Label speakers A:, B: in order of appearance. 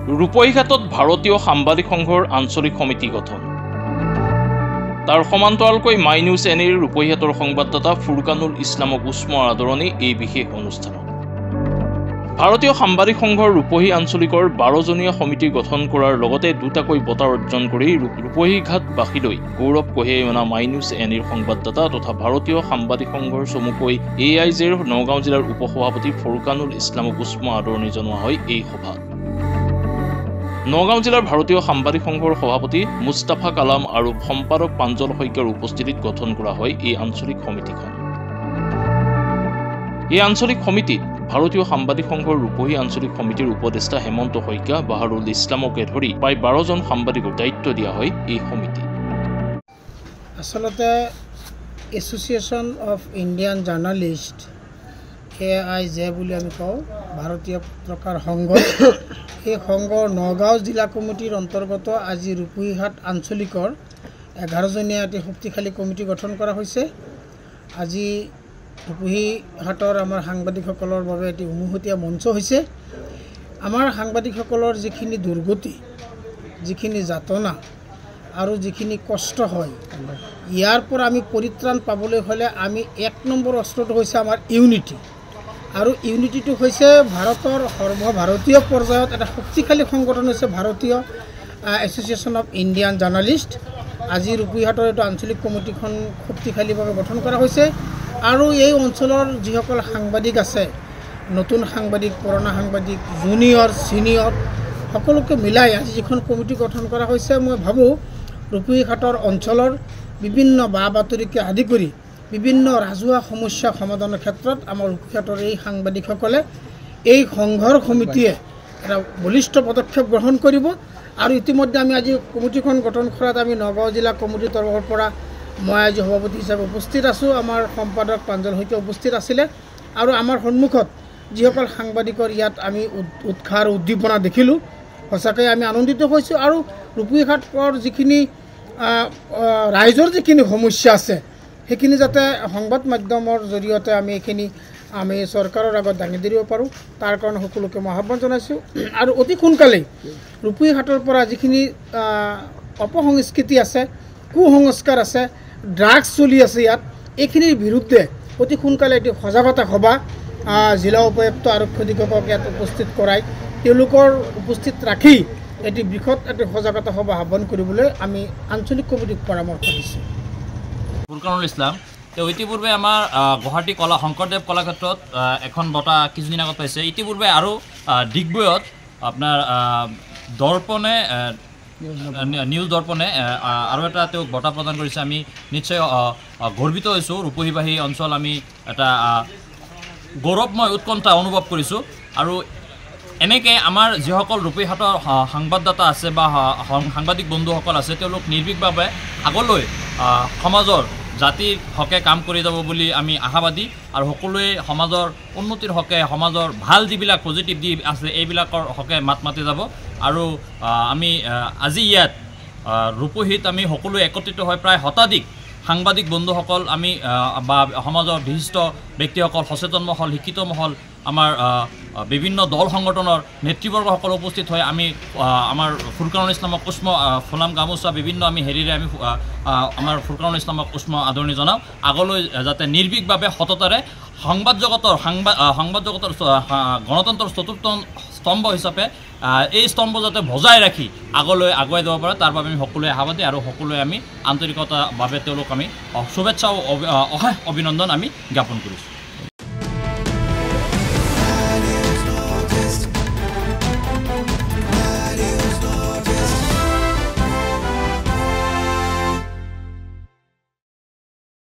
A: ৰূপহীঘাটত ভাৰতীয় সাংবাদিক সংঘৰ আঞ্চলিক সমিতি গঠন। তাৰ সমান্তৰালকৈ মাই নিউজ এনিৰ ৰূপহীঘাটৰ সংবাদদাতা ফুৰকানুল ইছলামক উষ্ম আদৰণি এই বিশেষ অনুষ্ঠানত। ভাৰতীয় সাংবাদিক সংঘৰ ৰূপহী আঞ্চলিকৰ 12জনীয়া সমিতি গঠন কৰাৰ লগতে দুটাকৈ বঁটা অৰ্জন কৰি ৰূপহীঘাটবাসীলৈ গৌৰৱ কঢ়িয়াই অনা মাই নিউজ এনিৰ সংবাদদাতা তথা ভাৰতীয় সাংবাদিক সংঘৰ চমুকৈ AIJৰ নগাঁও জিলাৰ উপসভাপতি ফুৰকানুল ইছলামক উষ্ম আদৰণি জনোৱা হয় এই সভাত। নগাঁও জিলাৰ ভাৰতীয় সাংবাদিক সংঘৰ সভাপতি মুস্তাফা কালাম আৰু সম্পাদক প্ৰাঞ্জল শইকীয়াৰ উপস্থিতিত গঠন কৰা হয় এই আঞ্চলিক সমিতিখন। এই আঞ্চলিক সমিতিত ভাৰতীয় সাংবাদিক সংঘৰ ৰূপহী আঞ্চলিক সমিতিৰ উপদেষ্টা হেমন্ত শইকীয়া, বাহাৰুল ইছলামকে ধৰি প্ৰায় 12জন সাংবাদিকক দায়িত্ব দিয়া হয় এই সমিতি।
B: আচলতে association of Indian journalist AIJ বুলি আমি কওঁ, ভাৰতীয় পত্ৰকাৰ সংঘ, এই সংঘৰ নগাঁও জিলা কমিটিৰ অন্তৰ্গত আজি ৰূপহীঘাট আঞ্চলিকৰ 11জনীয়া এটি শক্তিশালী কমিটি গঠন কৰা হৈছে। আজি ৰূপহীঘাটৰ আমাৰ সাংবাদিকসকলৰ বাবে এটি উমৈহতীয়া মঞ্চ হৈছে। আমাৰ সাংবাদিকসকলৰ যিখিনি দুৰ্গতি, যিখিনি যাতনা আৰু যিখিনি কষ্ট হয়, ইয়াৰ পৰা আমি পৰিত্ৰাণ পাবলৈ হ'লে আমি 1 নম্বৰ অস্ত্ৰটো হৈছে আমাৰ ইউনিটি। আৰু ইউনিটিটো হৈছে ভাৰতৰ সৰ্বভাৰতীয় পৰ্যায়ত এটা শক্তিশালী সংগঠন হৈছে ভাৰতীয় এছ'চিয়েশ্যন অফ ইণ্ডিয়ান জাৰ্ণালিষ্ট। আজি ৰূপহীঘাটৰ এইটো আঞ্চলিক কমিটিখন শক্তিশালীভাৱে গঠন কৰা হৈছে। আৰু এই অঞ্চলৰ যিসকল সাংবাদিক আছে, নতুন সাংবাদিক, পুৰণা সাংবাদিক, জুনিয়ৰ, ছিনিয়ৰ, সকলোকে মিলাই আজি যিখন কমিটি গঠন কৰা হৈছে, মই ভাবোঁ ৰূপহীঘাটৰ অঞ্চলৰ বিভিন্ন বা বাতৰিকে আদি কৰি বিভিন্ন ৰাজহুৱা সমস্যা সমাধানৰ ক্ষেত্ৰত আমাৰ ৰূপহীঘাটৰ এই সাংবাদিকসকলে এই সংঘৰ সমিতিয়ে এটা বলিষ্ঠ পদক্ষেপ গ্ৰহণ কৰিব। আৰু ইতিমধ্যে আমি আজি কমিটিখন গঠন কৰাত আমি নগাঁও জিলা কমিটিৰ তৰফৰ পৰা মই আজি সভাপতি হিচাপে উপস্থিত আছোঁ, আমাৰ সম্পাদক প্ৰাঞ্জল শইকীয়া উপস্থিত আছিলে। আৰু আমাৰ সন্মুখত যিসকল সাংবাদিকৰ ইয়াত আমি উৎসাহ আৰু উদ্দীপনা দেখিলোঁ, সঁচাকৈ আমি আনন্দিত হৈছোঁ। আৰু ৰূপহীঘাটৰ যিখিনি ৰাইজৰ যিখিনি সমস্যা আছে, সেইখিনি যাতে সংবাদ মাধ্যমৰ জৰিয়তে আমি চৰকাৰৰ আগত দাঙি ধৰিব পাৰোঁ, তাৰ কাৰণে সকলোকে মই আহ্বান জনাইছোঁ। আৰু অতি সোনকালেই ৰূপহীঘাটৰ পৰা যিখিনি অপসংস্কৃতি আছে, কুসংস্কাৰ আছে, ড্ৰাগছ চলি আছে ইয়াত, এইখিনিৰ বিৰুদ্ধে অতি সোনকালে এটি সজাগতা সভা জিলা উপায়ুক্ত আৰক্ষী অধীক্ষকক ইয়াত উপস্থিত কৰাই তেওঁলোকৰ উপস্থিত ৰাখি এটি বৃহৎ এটি সজাগতা সভা আহ্বান কৰিবলৈ আমি আঞ্চলিক কমিটিক পৰামৰ্শ দিছোঁ।
C: ফুৰকানুল ইছলাম তেওঁ ইতিপূৰ্বে আমাৰ গুৱাহাটী শংকৰদেৱ কলাক্ষেত্ৰত এখন বঁটা কিছুদিন আগত পাইছে। ইতিপূৰ্বে আৰু ডিগবৈত আপোনাৰ দৰ্পণে নিউজ দৰ্পণে আৰু এটা তেওঁক বঁটা প্ৰদান কৰিছে। আমি নিশ্চয় গৰ্বিত হৈছোঁ। ৰূপহীবাসী অঞ্চল আমি এটা গৌৰৱময় উৎকণ্ঠা অনুভৱ কৰিছোঁ। আৰু এনেকৈ আমাৰ যিসকল ৰূপহীঘাটৰ সাংবাদদাতা আছে বা সাংবাদিক বন্ধুসকল আছে, তেওঁলোক নিৰ্ভীকভাৱে আগলৈ সমাজৰ জাতিৰ হকে কাম কৰি যাব বুলি আমি আশাবাদী। আৰু সকলোৱে সমাজৰ উন্নতিৰ হকে, সমাজৰ ভাল যিবিলাক পজিটিভ দিশ আছে, এইবিলাকৰ হকে মাত মাতি যাব। আৰু আমি আজি ইয়াত ৰূপহীত আমি সকলোৱে একত্ৰিত হৈ প্ৰায় শতাধিক সাংবাদিক বন্ধুসকল আমি বা সমাজৰ বিশিষ্ট ব্যক্তিসকল, সচেতন মহল, শিক্ষিত মহল, আমাৰ বিভিন্ন দল সংগঠনৰ নেতৃবৰ্গসকল উপস্থিত হৈ আমি আমাৰ ফুৰকানুল ইছলামক উষ্ম ফুলাম গামোচা বিভিন্ন আমি হেৰিৰে আমি আমাৰ ফুৰকানুল ইছলামক উষ্ম আদৰণি জনাওঁ। আগলৈ যাতে নিৰ্ভীকভাৱে সততাৰে সংবাদ জগতৰ গণতন্ত্ৰৰ চতুৰ্থ স্তম্ভ হিচাপে এই স্তম্ভ যাতে বজাই ৰাখি আগলৈ আগুৱাই যাব পাৰে, তাৰ বাবে আমি সকলোৱে আশাবাদী। আৰু সকলোৱে আমি আন্তৰিকতাভাৱে তেওঁলোক আমি শুভেচ্ছা অশেষ অভিনন্দন আমি জ্ঞাপন কৰিছোঁ।